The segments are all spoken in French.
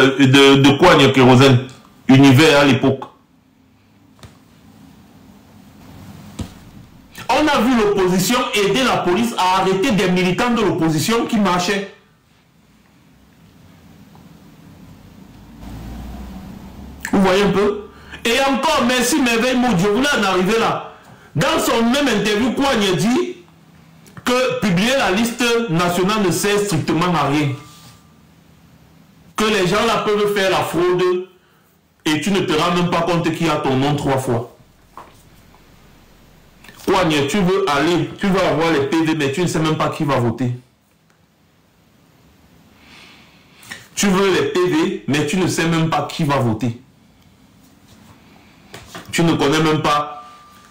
de quoi Kérosène, Univers à l'époque. On a vu l'opposition aider la police à arrêter des militants de l'opposition qui marchaient. Vous voyez un peu? Et encore, merci Merveille Modio, vous en arrivez là. Dans son même interview, Kouagne dit que publier la liste nationale ne sert strictement à rien. Que les gens là peuvent faire la fraude et tu ne te rends même pas compte qu'il y a ton nom 3 fois. Kouagne, tu veux aller, tu veux avoir les PV, mais tu ne sais même pas qui va voter. Tu veux les PV, mais tu ne sais même pas qui va voter. Tu ne connais même pas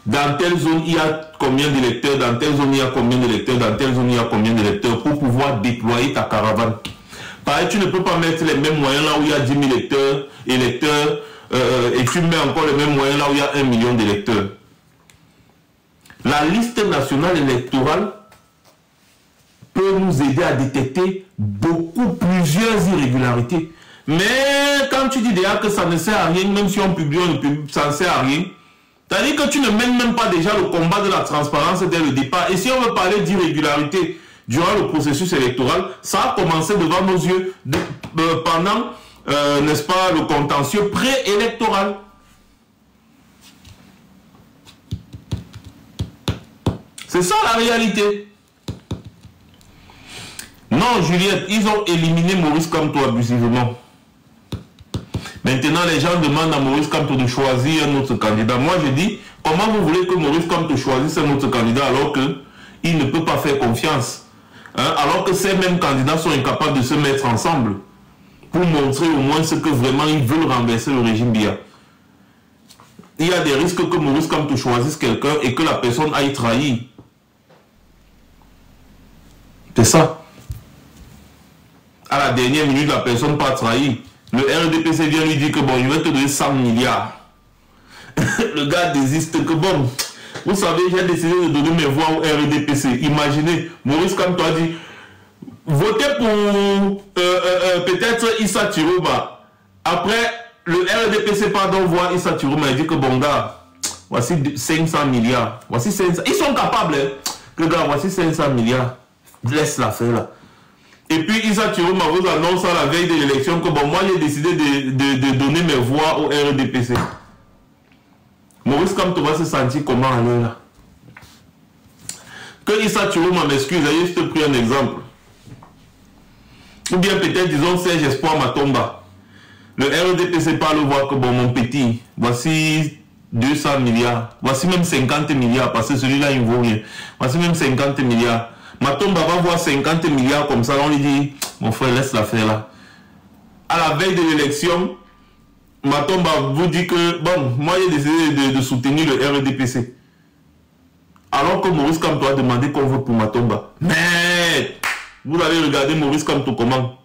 dans telle zone il y a combien d'électeurs, dans telle zone il y a combien d'électeurs, dans telle zone il y a combien d'électeurs pour pouvoir déployer ta caravane. Pareil, tu ne peux pas mettre les mêmes moyens là où il y a 10 000 électeurs et tu mets encore les mêmes moyens là où il y a 1 million d'électeurs. La liste nationale électorale peut nous aider à détecter plusieurs irrégularités. Mais quand tu dis déjà que ça ne sert à rien, même si on publie, ça ne sert à rien, c'est-à-dire que tu ne mènes même pas déjà le combat de la transparence dès le départ. Et si on veut parler d'irrégularité durant le processus électoral, ça a commencé devant nos yeux pendant, n'est-ce pas, le contentieux préélectoral. C'est ça la réalité. Non, Juliette, ils ont éliminé Maurice Kamto abusivement. Maintenant, les gens demandent à Maurice Kamto de choisir un autre candidat. Moi, je dis, comment vous voulez que Maurice Kamto choisisse un autre candidat alors qu'il ne peut pas faire confiance, hein, alors que ces mêmes candidats sont incapables de se mettre ensemble pour montrer au moins ce que vraiment ils veulent renverser le régime Biya. Il y a des risques que Maurice Kamto choisisse quelqu'un et que la personne aille trahir. C'est ça. À la dernière minute, la personne n'a pas trahi. Le RDPC vient lui dire que bon, il va te donner 100 milliards. Le gars désiste que bon, vous savez, j'ai décidé de donner mes voix au RDPC. Imaginez, Maurice Kamto a dit, votez pour peut-être Issa Tiroma. Après, le RDPC, pardon, voit Issa Tiroma. Il dit que bon gars, voici 500 milliards. Voici 500. Ils sont capables, hein, que gars, voici 500 milliards. Laisse l'affaire là. Et puis Issa Tiroma vous annonce à la veille de l'élection que bon, moi j'ai décidé de donner mes voix au RDPC. Maurice Kamto va se sentir comment aller là? Que Issa Tiroma m'excuse, j'ai juste pris un exemple. Ou bien peut-être disons Serge Espoir Matomba. Le RDPC parle voir que bon mon petit, voici 200 milliards, voici même 50 milliards parce que celui-là il ne vaut rien. Voici même 50 milliards. Matomba va voir 50 milliards comme ça, on lui dit, mon frère, laisse l'affaire là. À la veille de l'élection, Matomba vous dit que, bon, moi j'ai décidé de soutenir le RDPC. Alors que Maurice Kamto a demandé qu'on vote pour Matomba. Mais, vous avez regardé Maurice Kamto comment?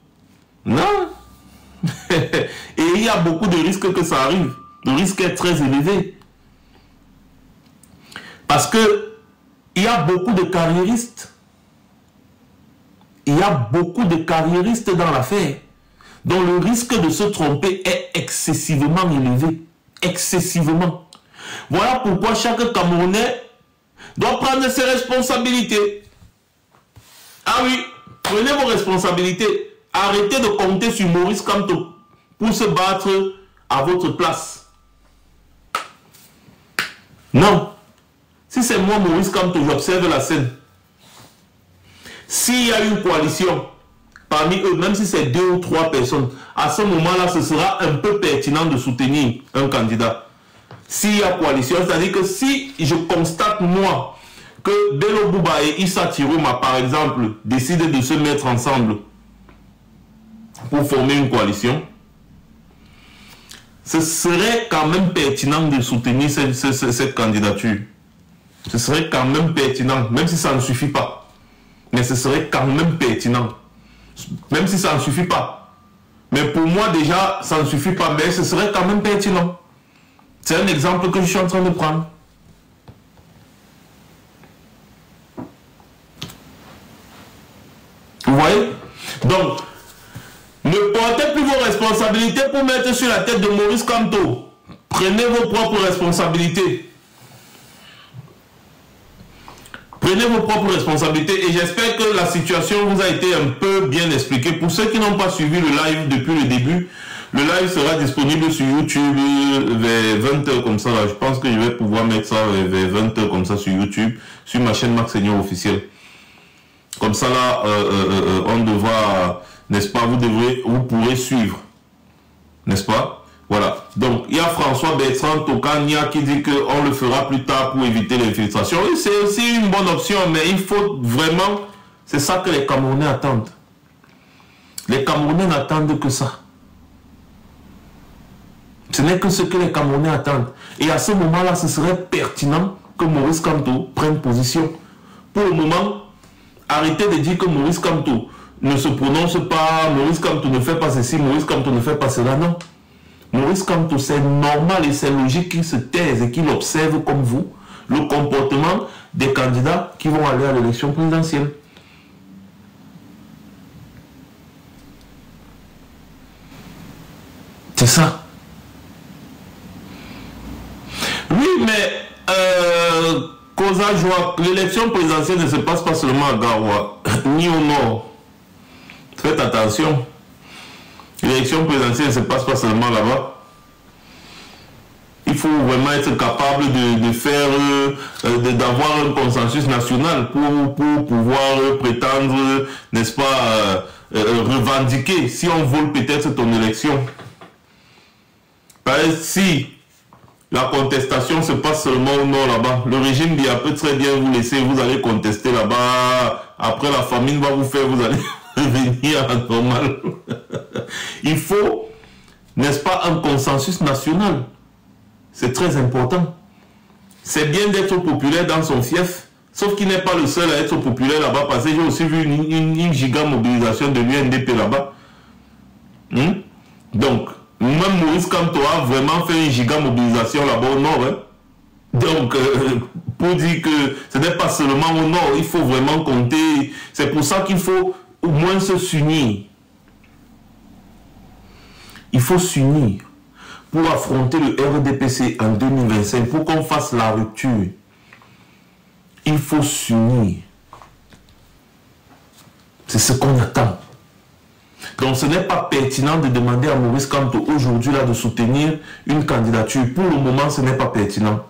Non. Et il y a beaucoup de risques que ça arrive. Le risque est très élevé. Parce que, il y a beaucoup de carriéristes. Il y a beaucoup de carriéristes dans l'affaire, dont le risque de se tromper est excessivement élevé. Excessivement. Voilà pourquoi chaque Camerounais doit prendre ses responsabilités. Ah oui, prenez vos responsabilités. Arrêtez de compter sur Maurice Kamto pour se battre à votre place. Non. Si c'est moi, Maurice Kamto, j'observe la scène. S'il y a une coalition, parmi eux, même si c'est 2 ou 3 personnes, à ce moment-là, ce sera un peu pertinent de soutenir un candidat. S'il y a coalition, c'est-à-dire que si je constate, moi, que Bello Bouba et Issa Tiroma, par exemple, décident de se mettre ensemble pour former une coalition, ce serait quand même pertinent de soutenir cette candidature. Ce serait quand même pertinent, même si ça ne suffit pas. Mais ce serait quand même pertinent. Même si ça ne suffit pas. Mais pour moi déjà, ça ne suffit pas. Mais ce serait quand même pertinent. C'est un exemple que je suis en train de prendre. Vous voyez? Donc, ne portez plus vos responsabilités. responsabilités pour mettre sur la tête de Maurice Kamto. Prenez vos propres responsabilités. Prenez vos propres responsabilités et j'espère que la situation vous a été un peu bien expliquée. Pour ceux qui n'ont pas suivi le live depuis le début, le live sera disponible sur YouTube vers 20h comme ça. Là. Je pense que je vais pouvoir mettre ça vers 20h comme ça sur YouTube, sur ma chaîne Max Seigneur officielle. Comme ça là, on devra, n'est-ce pas, vous pourrez suivre, n'est-ce pas? Voilà. Donc, il y a François Bertrand Tokania qui dit qu'on le fera plus tard pour éviter l'infiltration. Oui, c'est aussi une bonne option, mais il faut vraiment... C'est ça que les Camerounais attendent. Les Camerounais n'attendent que ça. Ce n'est que ce que les Camerounais attendent. Et à ce moment-là, ce serait pertinent que Maurice Kamto prenne position. Pour le moment, arrêtez de dire que Maurice Kamto ne se prononce pas, Maurice Kamto ne fait pas ceci, Maurice Kamto ne fait pas cela. Non. Maurice Kamto, c'est normal et c'est logique qu'il se taise et qu'il observe comme vous le comportement des candidats qui vont aller à l'élection présidentielle. C'est ça. Oui, mais Koza Joie, l'élection présidentielle ne se passe pas seulement à Garoua, ni au nord. Faites attention. L'élection présidentielle ne se passe pas seulement là-bas. Il faut vraiment être capable de faire, d'avoir un consensus national pour pouvoir prétendre, n'est-ce pas, revendiquer, si on vole peut-être ton élection. Parce que si la contestation se passe seulement au nord là-bas, le régime dit peut très bien vous laisser, vous allez contester là-bas, après la famine va vous faire, vous allez revenir à normal. Il faut, n'est-ce pas, un consensus national. C'est très important. C'est bien d'être populaire dans son fief, sauf qu'il n'est pas le seul à être populaire là-bas, parce que j'ai aussi vu une giga mobilisation de l'UNDP là-bas. Donc, même Maurice Kamto a vraiment fait une giga mobilisation là-bas au nord. Hein. Donc, pour dire que ce n'est pas seulement au nord, il faut vraiment compter. C'est pour ça qu'il faut au moins s'unir. Il faut s'unir pour affronter le RDPC en 2025, pour qu'on fasse la rupture. Il faut s'unir. C'est ce qu'on attend. Donc ce n'est pas pertinent de demander à Maurice Kamto aujourd'hui là de soutenir une candidature. Pour le moment, ce n'est pas pertinent.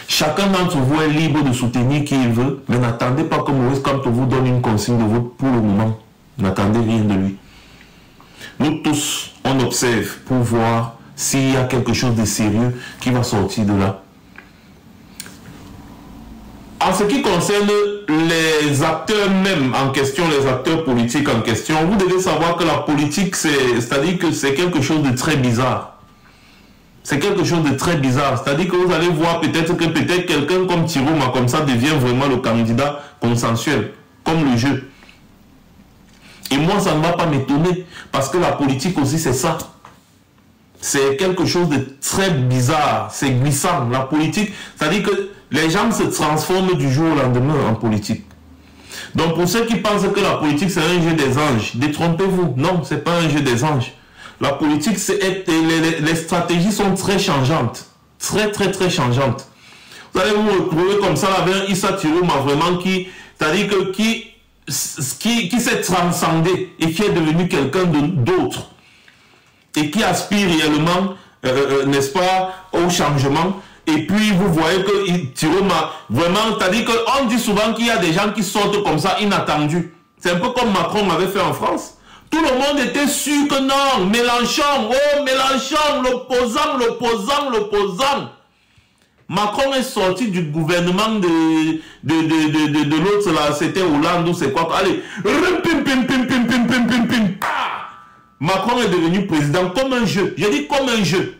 Chacun d'entre vous est libre de soutenir qui il veut, mais n'attendez pas que Maurice Kamto vous donne une consigne de vote pour le moment. N'attendez rien de lui. Nous tous, on observe pour voir s'il y a quelque chose de sérieux qui va sortir de là. En ce qui concerne les acteurs même en question, les acteurs politiques en question, vous devez savoir que la politique, c'est-à-dire que c'est quelque chose de très bizarre. C'est quelque chose de très bizarre. C'est-à-dire que vous allez voir peut-être que quelqu'un comme Tiroma, comme ça, devient vraiment le candidat consensuel, comme le jeu. Et moi, ça ne va pas m'étonner, parce que la politique aussi, c'est ça. C'est quelque chose de très bizarre, c'est glissant. La politique, c'est-à-dire que les gens se transforment du jour au lendemain en politique. Donc pour ceux qui pensent que la politique c'est un jeu des anges, détrompez-vous. Non, c'est pas un jeu des anges. La politique, les stratégies sont très changeantes. Très changeantes. Vous allez vous retrouver comme ça avec Issa Tiroma vraiment c'est-à-dire que qui s'est transcendé et qui est devenu quelqu'un d'autre. Et qui aspire réellement, n'est-ce pas, au changement. Et puis, vous voyez que Tiroma, vraiment, c'est-à-dire qu'on dit souvent qu'il y a des gens qui sortent comme ça, inattendus. C'est un peu comme Macron avait fait en France. Tout le monde était sûr que non, Mélenchon, oh Mélenchon, l'opposant. Macron est sorti du gouvernement de l'autre, là, c'était Hollande ou c'est quoi. Allez, Macron est devenu président comme un jeu. Je dis comme un jeu.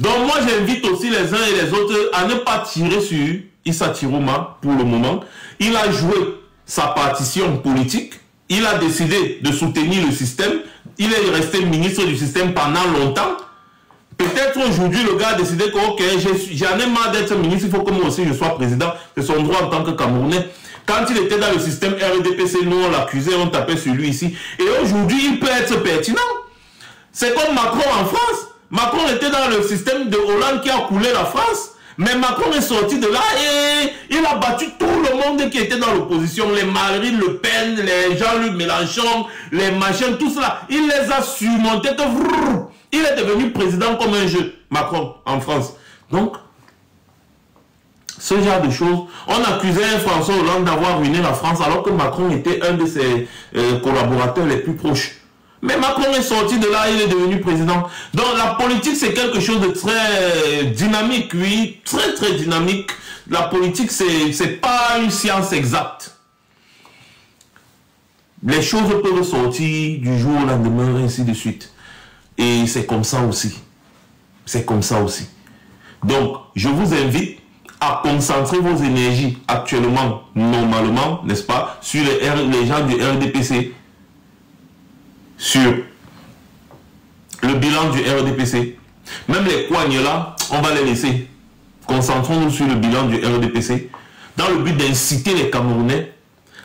Donc moi j'invite aussi les uns et les autres à ne pas tirer sur Issa Tiroma pour le moment. Il a joué sa partition politique. Il a décidé de soutenir le système. Il est resté ministre du système pendant longtemps. Peut-être aujourd'hui le gars a décidé que ok, j'en ai marre d'être ministre, il faut que moi aussi je sois président. C'est son droit en tant que Camerounais. Quand il était dans le système RDPC, nous on l'accusait, on tapait sur lui ici. Et aujourd'hui, il peut être pertinent. C'est comme Macron en France. Macron était dans le système de Hollande qui a coulé la France. Mais Macron est sorti de là et il a battu tout le monde qui était dans l'opposition. Les Marine Le Pen, les Jean-Luc Mélenchon, les machins, tout cela. Il les a surmontés. Il est devenu président comme un jeu, Macron, en France. Donc, ce genre de choses, on accusait François Hollande d'avoir ruiné la France alors que Macron était un de ses collaborateurs les plus proches. Mais Macron est sorti de là, il est devenu président. Donc la politique, c'est quelque chose de très dynamique, oui, très très dynamique. La politique, c'est pas une science exacte. Les choses peuvent sortir du jour au lendemain, ainsi de suite. Et c'est comme ça aussi. C'est comme ça aussi. Donc, je vous invite à concentrer vos énergies actuellement, normalement, n'est-ce pas, sur les gens du RDPC, sur le bilan du RDPC. Même les coignes là, on va les laisser. Concentrons-nous sur le bilan du RDPC, dans le but d'inciter les Camerounais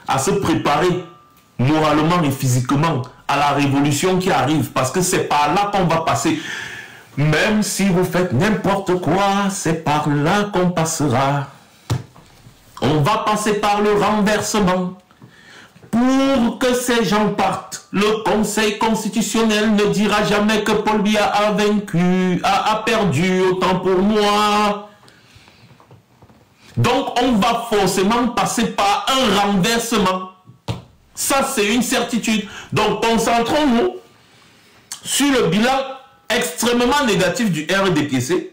à se préparer moralement et physiquement à la révolution qui arrive, parce que c'est par là qu'on va passer. Même si vous faites n'importe quoi, c'est par là qu'on passera. On va passer par le renversement. Pour que ces gens partent, le Conseil constitutionnel ne dira jamais que Paul Biya a vaincu, a perdu, autant pour moi. Donc on va forcément passer par un renversement. Ça, c'est une certitude. Donc concentrons-nous sur le bilan extrêmement négatif du RDPC.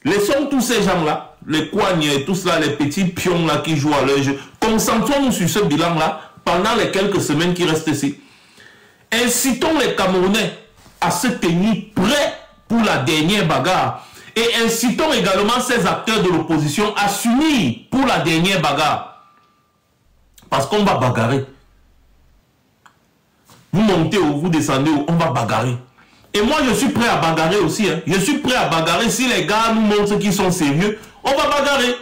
Laissons tous ces gens-là, les coignes et tout cela, les petits pions-là qui jouent à leur jeu. Concentrons-nous sur ce bilan-là pendant les quelques semaines qui restent ici. Incitons les Camerounais à se tenir prêts pour la dernière bagarre. Et incitons également ces acteurs de l'opposition à s'unir pour la dernière bagarre. Parce qu'on va bagarrer. Vous montez ou vous descendez ou on va bagarrer. Et moi, je suis prêt à bagarrer aussi. Hein. Je suis prêt à bagarrer. Si les gars nous montrent qu'ils sont sérieux, on va bagarrer.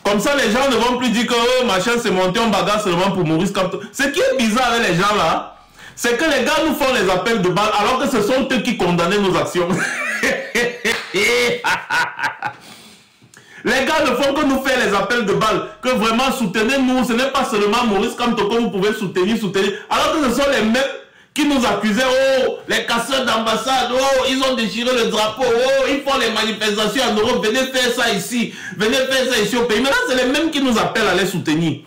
Comme ça, les gens ne vont plus dire que oh, machin, c'est monté en bagarre seulement pour Maurice Kamto. Ce qui est bizarre avec les gens là, c'est que les gars nous font les appels de balles alors que ce sont eux qui condamnaient nos actions. Les gars ne font que nous faire les appels de balles, que vraiment soutenez-nous. Ce n'est pas seulement Maurice Kamto que vous pouvez soutenir. Alors que ce sont les mêmes qui nous accusaient, oh, les casseurs d'ambassade, oh, ils ont déchiré le drapeau, oh, ils font les manifestations en Europe, venez faire ça ici, venez faire ça ici au pays. Maintenant, c'est les mêmes qui nous appellent à les soutenir.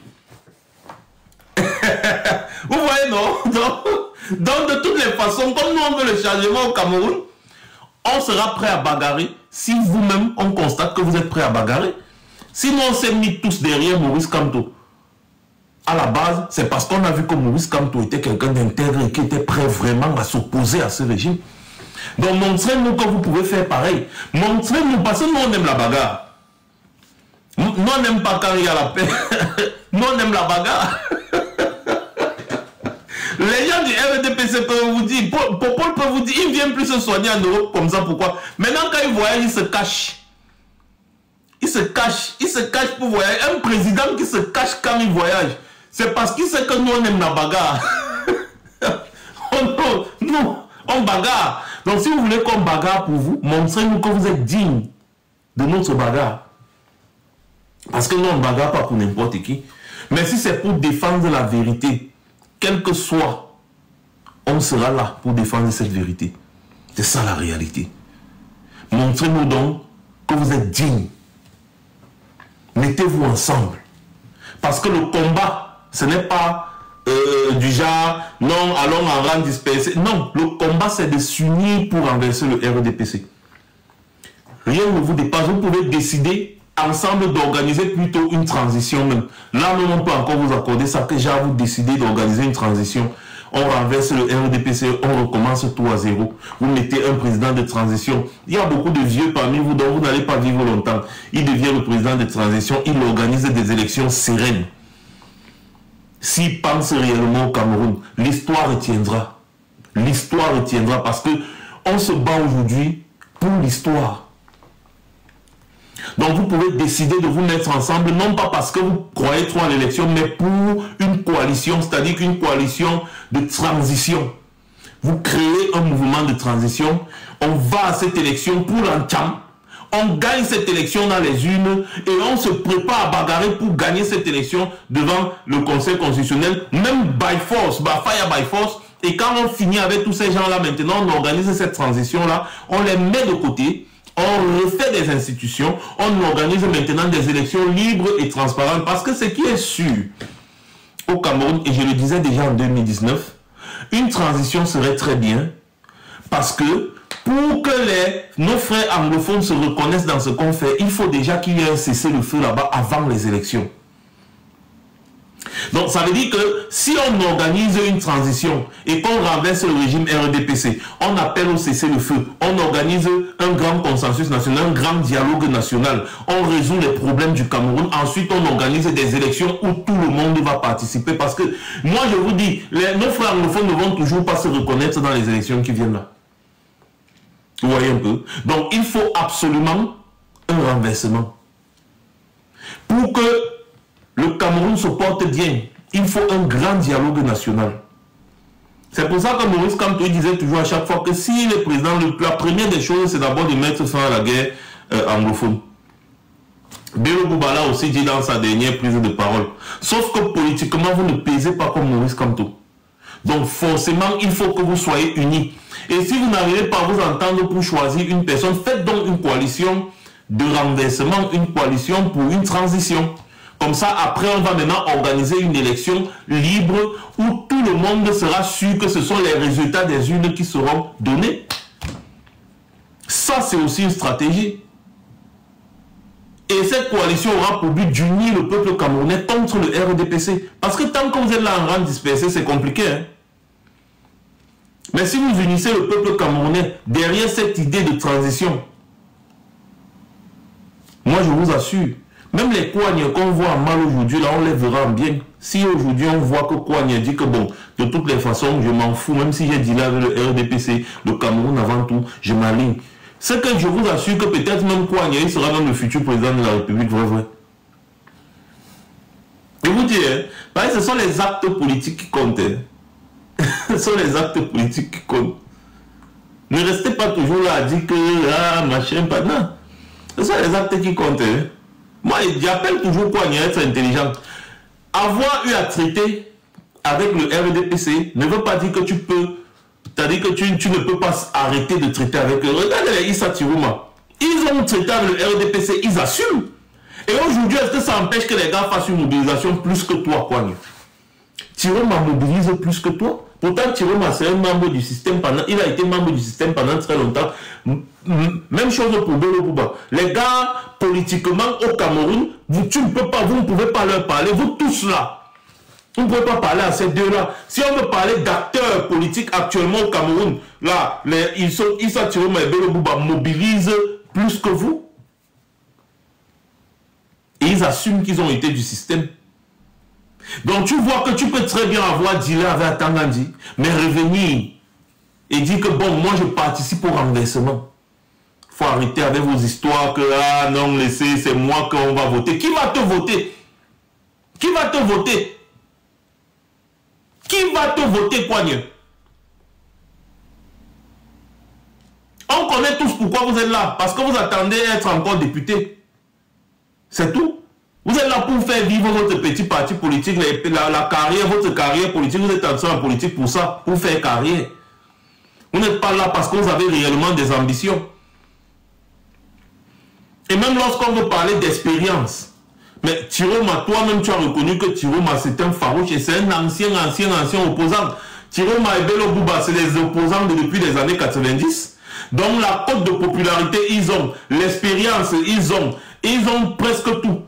Vous voyez, non? Donc, de toutes les façons, comme nous, on veut le changement au Cameroun, on sera prêt à bagarrer si vous-même, on constate que vous êtes prêt à bagarrer. Sinon, on s'est mis tous derrière Maurice Kamto. À la base, c'est parce qu'on a vu que Maurice Kamto était quelqu'un d'intègre et qui était prêt vraiment à s'opposer à ce régime. Donc, montrez-nous que vous pouvez faire pareil. Montrez-nous, parce que nous, on aime la bagarre. Nous, on n'aime pas quand il y a la paix. Nous, on aime la bagarre. Les gens du RDPC peuvent vous dire, Popol peut vous dire, il ne vient plus se soigner en Europe comme ça, pourquoi? Maintenant, quand il voyage, il se cache. Il se cache pour voyager. Un président qui se cache quand il voyage, c'est parce qu'il sait que nous, on aime la bagarre. Nous, on bagarre. Donc, si vous voulez qu'on bagarre pour vous, montrez-nous que vous êtes digne de notre bagarre. Parce que nous, on ne bagarre pas pour n'importe qui. Mais si c'est pour défendre la vérité, quel que soit, on sera là pour défendre cette vérité. C'est ça la réalité. Montrez-nous donc que vous êtes digne. Mettez-vous ensemble. Parce que le combat, ce n'est pas du genre, non, allons en rang dispersé. Non, le combat, c'est de s'unir pour renverser le RDPC. Rien ne vous dépasse. Vous pouvez décider ensemble d'organiser plutôt une transition même. Là, nous, on peut encore vous accorder ça, que j'ai vous décidez d'organiser une transition. On renverse le RDPC, on recommence tout à zéro. Vous mettez un président de transition. Il y a beaucoup de vieux parmi vous, dont vous n'allez pas vivre longtemps. Il devient le président de transition, il organise des élections sereines. S'il pense réellement au Cameroun, l'histoire retiendra. L'histoire retiendra parce que on se bat aujourd'hui pour l'histoire. Donc vous pouvez décider de vous mettre ensemble, non pas parce que vous croyez trop à l'élection, mais pour une coalition, c'est-à-dire qu'une coalition de transition. Vous créez un mouvement de transition, on va à cette élection pour l'entame, on gagne cette élection dans les urnes et on se prépare à bagarrer pour gagner cette élection devant le Conseil constitutionnel, même by force, fire by force. Et quand on finit avec tous ces gens-là, maintenant, on organise cette transition-là, on les met de côté, on refait des institutions, on organise maintenant des élections libres et transparentes. Parce que ce qui est sûr au Cameroun, et je le disais déjà en 2019, une transition serait très bien parce que pour que nos frères anglophones se reconnaissent dans ce qu'on fait, il faut déjà qu'il y ait un cessez-le-feu là-bas avant les élections. Donc ça veut dire que si on organise une transition et qu'on renverse le régime RDPC, on appelle au cessez-le-feu, on organise un grand consensus national, un grand dialogue national, on résout les problèmes du Cameroun, ensuite on organise des élections où tout le monde va participer parce que moi je vous dis, nos frères anglophones ne vont toujours pas se reconnaître dans les élections qui viennent là. Vous voyez un peu? Donc il faut absolument un renversement. Pour que le Cameroun se porte bien, il faut un grand dialogue national. C'est pour ça que Maurice Kamto disait toujours à chaque fois que s'il est président, la première des choses, c'est d'abord de mettre fin à la guerre anglophone. Bello Bouba l'a aussi dit dans sa dernière prise de parole. Sauf que politiquement, vous ne pesez pas comme Maurice Kamto. Donc forcément, il faut que vous soyez unis. Et si vous n'arrivez pas à vous entendre pour choisir une personne, faites donc une coalition de renversement, une coalition pour une transition. Comme ça, après, on va maintenant organiser une élection libre où tout le monde sera sûr que ce sont les résultats des urnes qui seront donnés. Ça, c'est aussi une stratégie. Et cette coalition aura pour but d'unir le peuple camerounais contre le RDPC. Parce que tant que vous êtes là en rang dispersé, c'est compliqué. Hein? Mais si vous unissez le peuple camerounais derrière cette idée de transition, moi, je vous assure, même les Kouagnes qu'on voit en mal aujourd'hui, là, on les verra en bien. Si aujourd'hui on voit que Kouagne dit que bon, de toutes les façons, je m'en fous, même si j'ai dit là avec le RDPC, le Cameroun avant tout, je m'aligne. C'est que je vous assure que peut-être même Kouagne, il sera même le futur président de la République, vrai. Je vous dis, hein, ce sont les actes politiques qui comptent. Hein. Ce sont les actes politiques qui comptent. Ne restez pas toujours là à dire que, ah, machin, pas non. Ce sont les actes qui comptent. Hein. Moi, j'appelle toujours Kouagne être intelligent. Avoir eu à traiter avec le RDPC ne veut pas dire que tu peux, c'est-à-dire que tu ne peux pas arrêter de traiter avec eux. Regardez les Issa Tiroma. Ils ont traité avec le RDPC, ils assument. Et aujourd'hui, est-ce que ça empêche que les gars fassent une mobilisation plus que toi, Kouagne? Tiroma mobilise plus que toi. Pourtant, Tiroma, c'est un membre du système pendant... Il a été membre du système pendant très longtemps. Même chose pour Bello Bouba. Les gars, politiquement, au Cameroun, vous ne pouvez pas leur parler. Vous tous là. Vous ne pouvez pas parler à ces deux-là. Si on veut parler d'acteurs politiques actuellement au Cameroun, là, Issa Tiroma et Bello Bouba mobilisent plus que vous. Et ils assument qu'ils ont été du système. Donc tu vois que tu peux très bien avoir dealé avec Tangandi, mais revenir et dire que bon, moi je participe au renversement. Il faut arrêter avec vos histoires que ah non, laissez, c'est moi qu'on va voter. Qui va te voter? Qui va te voter? Qui va te voter, Kouagne? On connaît tous pourquoi vous êtes là. Parce que vous attendez être encore député. C'est tout. Vous êtes là pour faire vivre votre petit parti politique, la carrière, votre carrière politique. Vous êtes entré en politique pour ça, pour faire carrière. Vous n'êtes pas là parce que vous avez réellement des ambitions. Et même lorsqu'on veut parler d'expérience, mais Tiroma, toi-même tu as reconnu que Tiroma c'est un farouche et c'est un ancien opposant. Tiroma et Bello Bouba, c'est les opposants depuis les années 90. Donc la cote de popularité, ils ont. L'expérience, ils ont presque tout.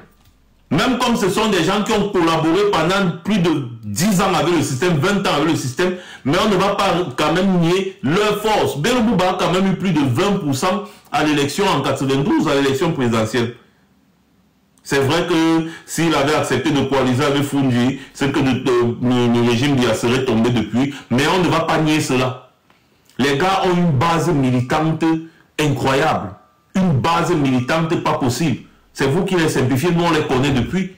Même comme ce sont des gens qui ont collaboré pendant plus de 10 ans avec le système, 20 ans avec le système, mais on ne va pas quand même nier leur force. Bello Bouba a quand même eu plus de 20% à l'élection en 92, à l'élection présidentielle. C'est vrai que s'il avait accepté de coaliser avec Foundji, c'est que le régime d'Ia serait tombé depuis, mais on ne va pas nier cela. Les gars ont une base militante incroyable. Une base militante pas possible. C'est vous qui les simplifiez, nous on les connaît depuis.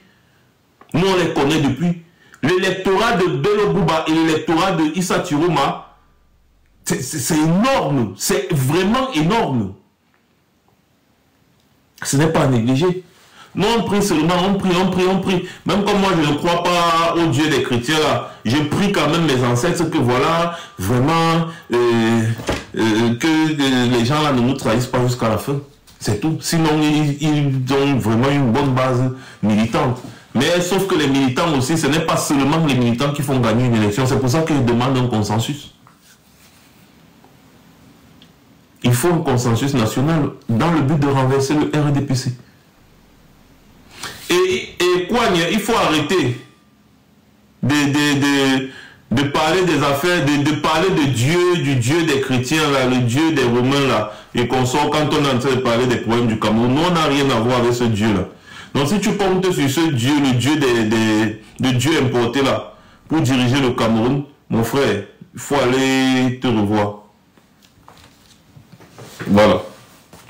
Nous on les connaît depuis. L'électorat de Bello Bouba et l'électorat de Issa Chiroma, c'est énorme. C'est vraiment énorme. Ce n'est pas à négliger. Nous on prie seulement, on prie. Même comme moi je ne crois pas au Dieu des chrétiens là, je prie quand même mes ancêtres que voilà, vraiment, que les gens là ne nous trahissent pas jusqu'à la fin. C'est tout. Sinon ils ont vraiment une bonne base militante. Mais sauf que les militants aussi, ce n'est pas seulement les militants qui font gagner une élection. C'est pour ça qu'ils demandent un consensus. Il faut un consensus national dans le but de renverser le RDPC. Et quoi, il faut arrêter de parler des affaires, de parler de Dieu, du Dieu des chrétiens, là, le Dieu des Romains, là, et qu'on sort quand on est en train de parler des problèmes du Cameroun. Nous, on n'a rien à voir avec ce Dieu-là. Donc, si tu comptes sur ce Dieu, le Dieu de Dieu importé, là, pour diriger le Cameroun, mon frère, il faut aller te revoir. Voilà.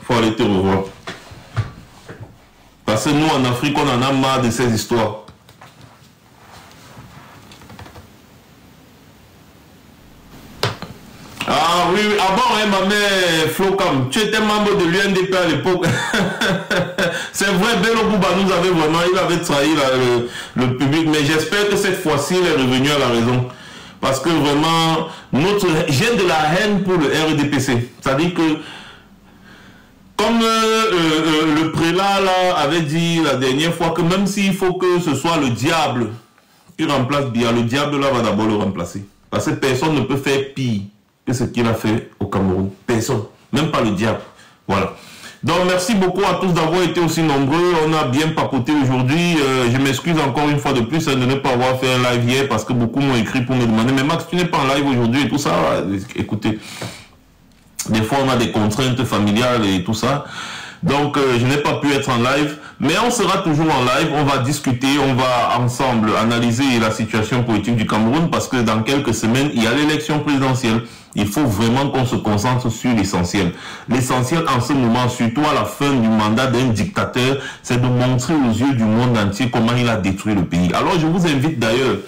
Il faut aller te revoir. Parce que nous, en Afrique, on en a marre de ces histoires. Ah oui, avant, hein, ma mère Flocam, tu étais membre de l'UNDP à l'époque. C'est vrai, Bello Bouba nous avait vraiment, il avait trahi là, le public, mais j'espère que cette fois-ci, il est revenu à la raison. Parce que vraiment, j'ai de la haine pour le RDPC. C'est-à-dire que, comme le prélat là avait dit la dernière fois, que même s'il faut que ce soit le diable qui remplace bien, le diable là va d'abord le remplacer. Parce que personne ne peut faire pire que ce qu'il a fait au Cameroun. Personne. Même pas le diable. Voilà. Donc merci beaucoup à tous d'avoir été aussi nombreux. On a bien papoté aujourd'hui. Je m'excuse encore une fois de plus de ne pas avoir fait un live hier parce que beaucoup m'ont écrit pour me demander mais Max, tu n'es pas en live aujourd'hui et tout ça. Écoutez, des fois on a des contraintes familiales et tout ça. Donc je n'ai pas pu être en live. Mais on sera toujours en live. On va discuter. On va ensemble analyser la situation politique du Cameroun parce que dans quelques semaines, il y a l'élection présidentielle. Il faut vraiment qu'on se concentre sur l'essentiel. L'essentiel en ce moment, surtout à la fin du mandat d'un dictateur, c'est de montrer aux yeux du monde entier comment il a détruit le pays. Alors je vous invite d'ailleurs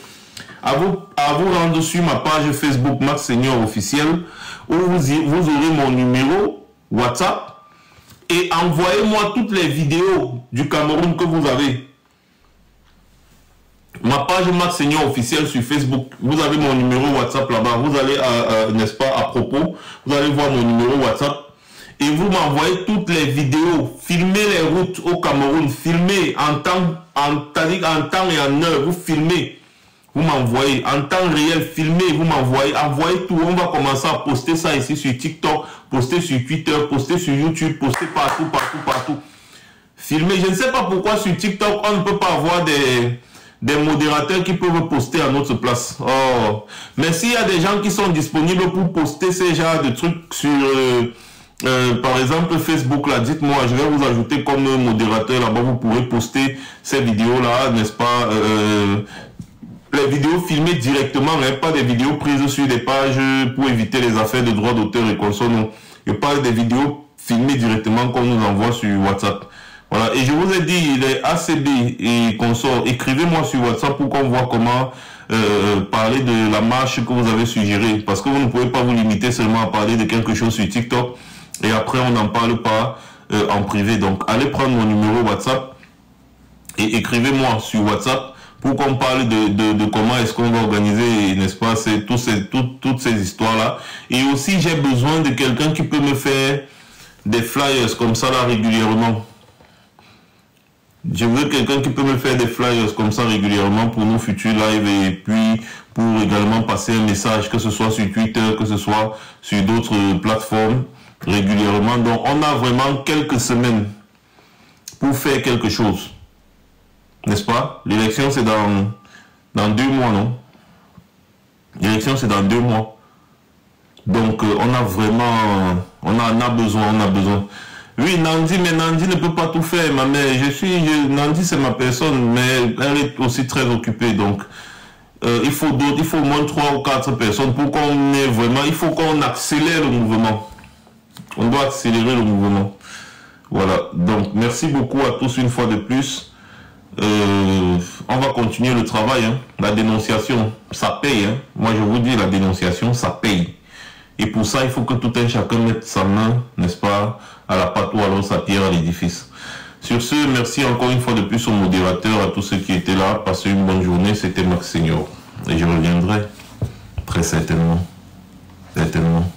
à vous rendre sur ma page Facebook Max Senior officiel où vous aurez mon numéro WhatsApp et envoyez-moi toutes les vidéos du Cameroun que vous avez. Ma page Max Senior officiel sur Facebook, vous avez mon numéro WhatsApp là-bas, vous allez, n'est-ce pas, à propos, vous allez voir mon numéro WhatsApp et vous m'envoyez toutes les vidéos, filmez les routes au Cameroun, filmez en temps et en heure, vous filmez, vous m'envoyez, en temps réel, filmez, vous m'envoyez, envoyez tout, on va commencer à poster ça ici sur TikTok, poster sur Twitter, poster sur YouTube, poster partout. Filmez, je ne sais pas pourquoi sur TikTok on ne peut pas avoir des modérateurs qui peuvent poster à notre place. Oh. Mais s'il y a des gens qui sont disponibles pour poster ces genres de trucs sur, par exemple, Facebook, là, dites-moi, je vais vous ajouter comme modérateur là-bas, vous pourrez poster ces vidéos-là, n'est-ce pas, les vidéos filmées directement, mais pas des vidéos prises sur des pages pour éviter les affaires de droits d'auteur et consorts, non. Je parle des vidéos filmées directement qu'on nous envoie sur WhatsApp. Voilà, et je vous ai dit, les ACB et consorts, écrivez-moi sur WhatsApp pour qu'on voit comment parler de la marche que vous avez suggérée. Parce que vous ne pouvez pas vous limiter seulement à parler de quelque chose sur TikTok et après on n'en parle pas en privé. Donc allez prendre mon numéro WhatsApp et écrivez-moi sur WhatsApp pour qu'on parle de comment est-ce qu'on va organiser, n'est-ce pas, toutes ces histoires-là. Et aussi, j'ai besoin de quelqu'un qui peut me faire des flyers comme ça là régulièrement. Je veux quelqu'un qui peut me faire des flyers comme ça régulièrement pour nos futurs lives et puis pour également passer un message, que ce soit sur Twitter, que ce soit sur d'autres plateformes régulièrement. Donc on a vraiment quelques semaines pour faire quelque chose. N'est-ce pas? L'élection c'est dans 2 mois, non? L'élection c'est dans 2 mois. Donc on a vraiment, on a besoin. Oui, Nandi, mais Nandi ne peut pas tout faire, ma mère. Nandi, c'est ma personne, mais elle est aussi très occupée. Donc, il faut au moins 3 ou 4 personnes pour qu'on ait vraiment... Il faut qu'on accélère le mouvement. On doit accélérer le mouvement. Voilà, donc merci beaucoup à tous une fois de plus. On va continuer le travail, hein. La dénonciation, ça paye, hein. Moi je vous dis, la dénonciation, ça paye. Et pour ça, il faut que tout un chacun mette sa main, n'est-ce pas, à la pâte ou alors sa pierre à l'édifice. Sur ce, merci encore une fois de plus aux modérateurs, à tous ceux qui étaient là. Passez une bonne journée, c'était Max Senior. Et je reviendrai très certainement. Certainement.